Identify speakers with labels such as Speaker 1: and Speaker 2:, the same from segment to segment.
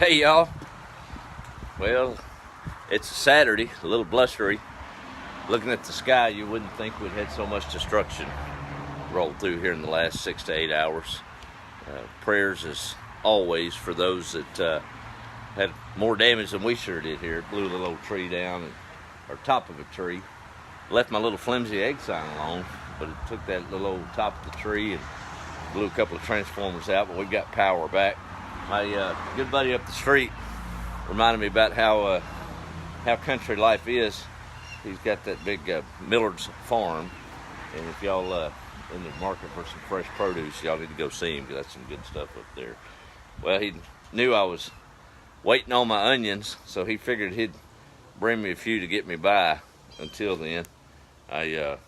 Speaker 1: Hey y'all, well, it's a Saturday, a little blustery. Looking at the sky, you wouldn't think we'd had so much destruction rolled through here in the last 6 to 8 hours. Prayers as always for those that had more damage than we sure did here. It blew a little old tree down, or top of a tree. Left my little flimsy egg sign alone, but it took that little old top of the tree and blew a couple of transformers out, but we got power back. My good buddy up the street reminded me about how country life is. He's got that big Millard's farm, and if y'all in the market for some fresh produce, y'all need to go see him, because that's some good stuff up there. Well, he knew I was waiting on my onions, so he figured he'd bring me a few to get me by. Until then, I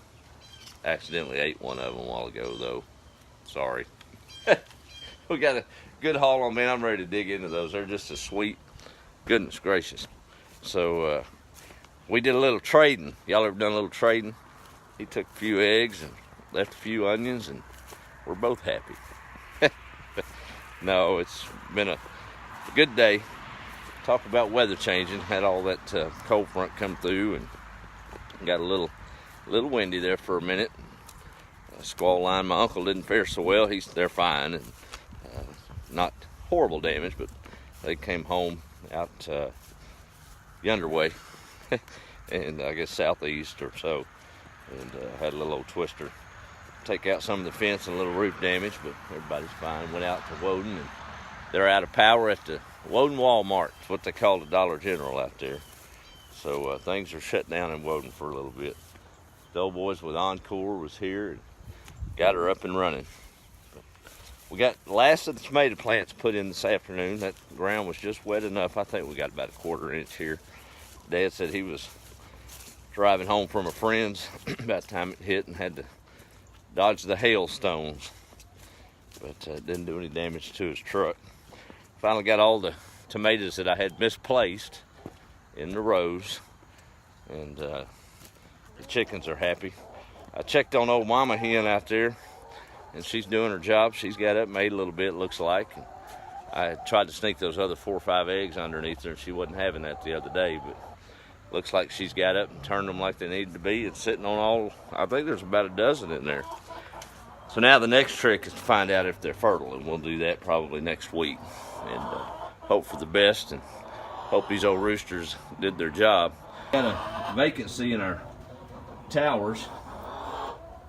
Speaker 1: accidentally ate one of them a while ago, though. Sorry. We got a good haul on, man. I'm ready to dig into those. They're just a sweet. Goodness gracious. So we did a little trading. Y'all ever done a little trading? He took a few eggs and left a few onions, and we're both happy. No, it's been a good day. Talk about weather changing. Had all that cold front come through and got a little windy there for a minute. Squall line, my uncle didn't fare so well. They're fine, and not horrible damage, but they came home out yonder way, and I guess southeast or so, and had a little old twister take out some of the fence and a little roof damage, but everybody's fine. Went out to Woden, and they're out of power at the Woden Walmart. It's what they call the Dollar General out there. So things are shut down in Woden for a little bit. The old boys with Encore was here and got her up and running. We got the last of the tomato plants put in this afternoon. That ground was just wet enough. I think we got about a 1/4 inch here. Dad said he was driving home from a friend's about the time it hit and had to dodge the hailstones, but didn't do any damage to his truck. Finally got all the tomatoes that I had misplaced in the rows, and the chickens are happy. I checked on old Mama Hen out there, and she's doing her job. She's got up, made a little bit, looks like. I tried to sneak those other 4 or 5 eggs underneath her, and she wasn't having that the other day, but looks like she's got up and turned them like they needed to be. It's sitting on all, I think there's about a dozen in there. So now the next trick is to find out if they're fertile, and we'll do that probably next week, and hope for the best, and hope these old roosters did their job. Got a vacancy in our towers.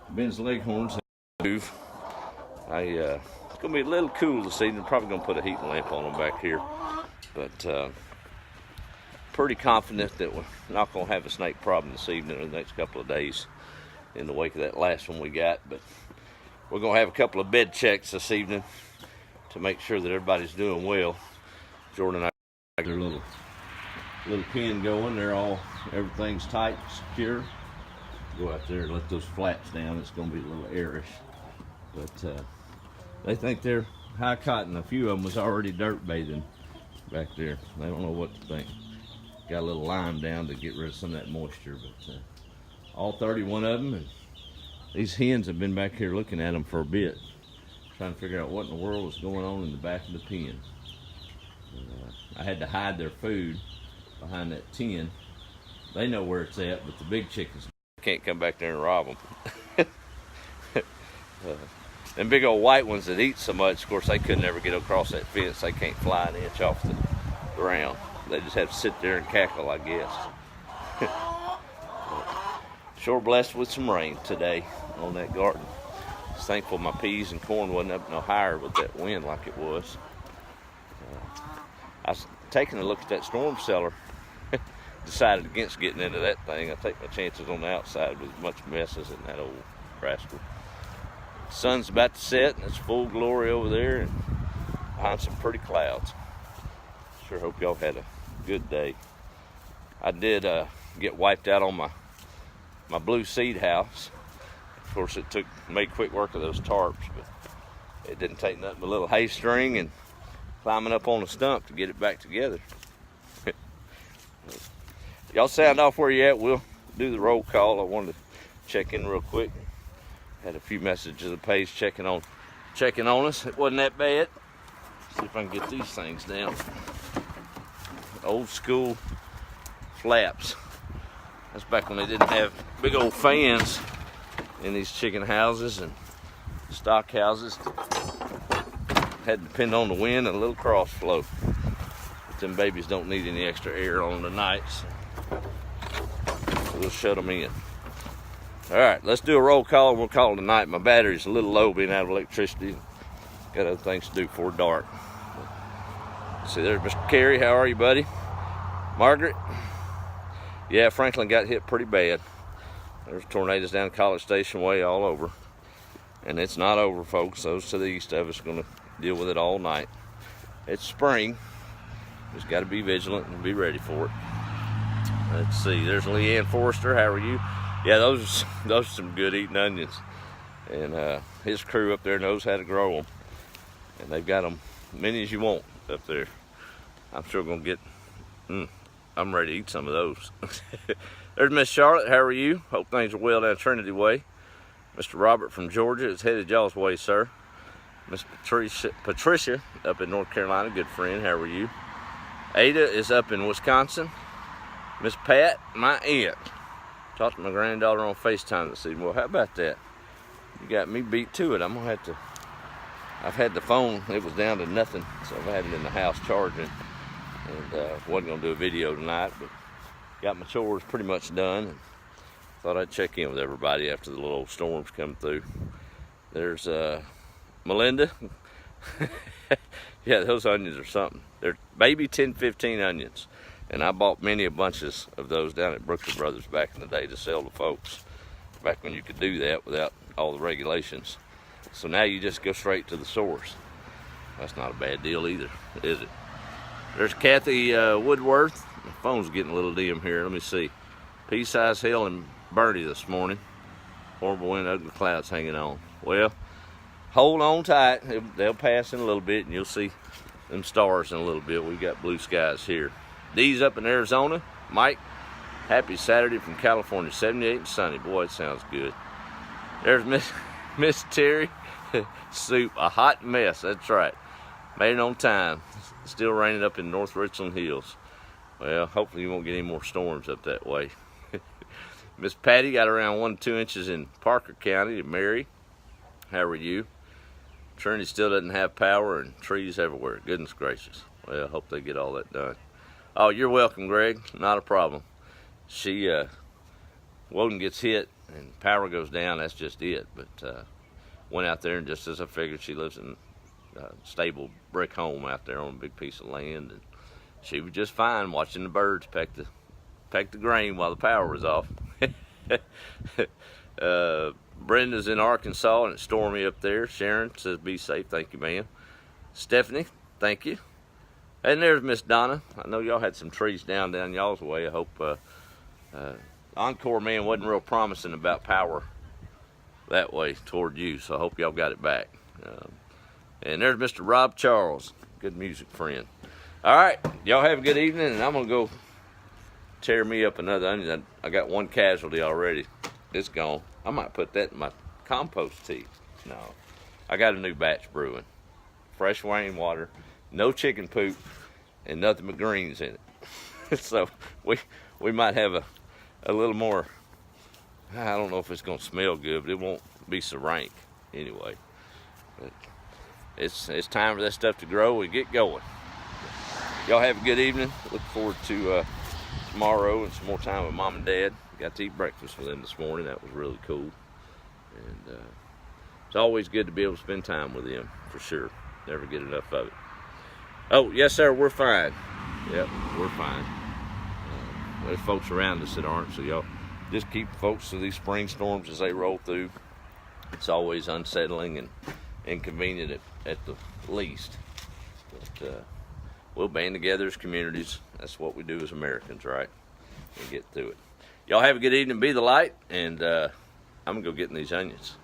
Speaker 1: Ben's Leghorns move. It's gonna be a little cool this evening. Probably gonna put a heating lamp on them back here, but pretty confident that we're not gonna have a snake problem this evening or the next couple of days in the wake of that last one we got. But we're gonna have a couple of bed checks this evening to make sure that everybody's doing well. Jordan and I got their little pen going. Everything's tight, secure. Go out there and let those flaps down. It's going to be a little airish, but they think they're high cotton. A few of them was already dirt bathing back there. They don't know what to think. Got a little lime down to get rid of some of that moisture, but all 31 of them. And these hens have been back here looking at them for a bit, trying to figure out what in the world was going on in the back of the pen. I had to hide their food behind that tin. They know where it's at, but the big chickens can't come back there and rob them. Them big old white ones that eat so much, of course, they could never get across that fence. They can't fly an inch off the ground. They just have to sit there and cackle, I guess. Sure blessed with some rain today on that garden. I was thankful my peas and corn wasn't up no higher with that wind like it was. I was taking a look at that storm cellar. Decided against getting into that thing. I take my chances on the outside with as much mess as in that old rascal. The sun's about to set, and it's full glory over there, and behind some pretty clouds. Sure hope y'all had a good day. I did get wiped out on my blue seed house. Of course, it made quick work of those tarps, but it didn't take nothing but a little hay string and climbing up on a stump to get it back together. Y'all sound off where you at. We'll do the roll call. I wanted to check in real quick. Had a few messages of the page checking on us. It wasn't that bad. See if I can get these things down. old school flaps. That's back when they didn't have big old fans in these chicken houses and stock houses. Had to depend on the wind and a little cross flow. But them babies don't need any extra air on the nights. So we'll shut them in. All right, let's do a roll call and we'll call it a night. My battery's a little low being out of electricity. Got other things to do before dark. See, there's Mr. Carey. How are you, buddy? Margaret? Yeah, Franklin got hit pretty bad. There's tornadoes down College Station Way all over. And it's not over, folks. Those to the east of us are going to deal with it all night. It's spring. Just got to be vigilant and be ready for it. Let's see. There's Leanne Forrester. How are you? Yeah, those are some good eating onions. And his crew up there knows how to grow them. And they've got them many as you want up there. I'm sure going to get... I'm ready to eat some of those. There's Miss Charlotte. How are you? Hope things are well down Trinity Way. Mr. Robert from Georgia is headed y'all's way, sir. Miss Patricia up in North Carolina, good friend. How are you? Ada is up in Wisconsin. Miss Pat, my aunt. Talked to my granddaughter on FaceTime this evening. Well, how about that? You got me beat to it. I'm gonna have to. I've had the phone. It was down to nothing, so I've had it in the house charging. And wasn't gonna do a video tonight, but got my chores pretty much done. And thought I'd check in with everybody after the little storms come through. There's Melinda. Yeah, those onions are something. They're baby 10-15 onions. And I bought many bunches of those down at Brooker Brothers back in the day to sell to folks. Back when you could do that without all the regulations. So now you just go straight to the source. That's not a bad deal either, is it? There's Kathy Woodworth. My phone's getting a little dim here. Let me see. Pea-size hail in Bernie this morning. Horrible wind, ugly clouds hanging on. Well, hold on tight. They'll pass in a little bit and you'll see them stars in a little bit. We got blue skies here. D's up in Arizona. Mike, happy Saturday from California. 78 and sunny. Boy, it sounds good. There's Miss Terry. Soup, a hot mess. That's right. Made it on time. Still raining up in North Richland Hills. Well, hopefully you won't get any more storms up that way. Miss Patty got around 1 to 2 inches in Parker County. Mary, how are you? Trinity still doesn't have power and trees everywhere. Goodness gracious. Well, I hope they get all that done. Oh, you're welcome, Greg. Not a problem. She, Woden gets hit and power goes down. That's just it. But went out there and just as I figured, she lives in a stable brick home out there on a big piece of land. And she was just fine watching the birds peck the grain while the power was off. Brenda's in Arkansas and it's stormy up there. Sharon says be safe. Thank you, ma'am. Stephanie, thank you. And there's Miss Donna. I know y'all had some trees down y'all's way. I hope Encore man wasn't real promising about power that way toward you, so I hope y'all got it back. And there's Mr. Rob Charles, good music friend. All right, y'all have a good evening, and I'm gonna go tear me up another onion. I got one casualty already. It's gone. I might put that in my compost tea. No, I got a new batch brewing. Fresh rainwater, no chicken poop, and nothing but greens in it. So we might have a little more. I don't know if it's gonna smell good, but it won't be so rank anyway. But it's time for that stuff to grow and get going. Y'all have a good evening. Look forward to tomorrow and some more time with Mom and Dad. Got to eat breakfast with them this morning. That was really cool. And it's always good to be able to spend time with them, for sure. Never get enough of it. Oh, yes, sir, we're fine. Yep, we're fine. There's folks around us that aren't, so y'all just keep folks to these spring storms as they roll through. It's always unsettling and inconvenient at the least. But we'll band together as communities. That's what we do as Americans, right? And get through it. Y'all have a good evening. Be the light. And I'm going to go get in these onions.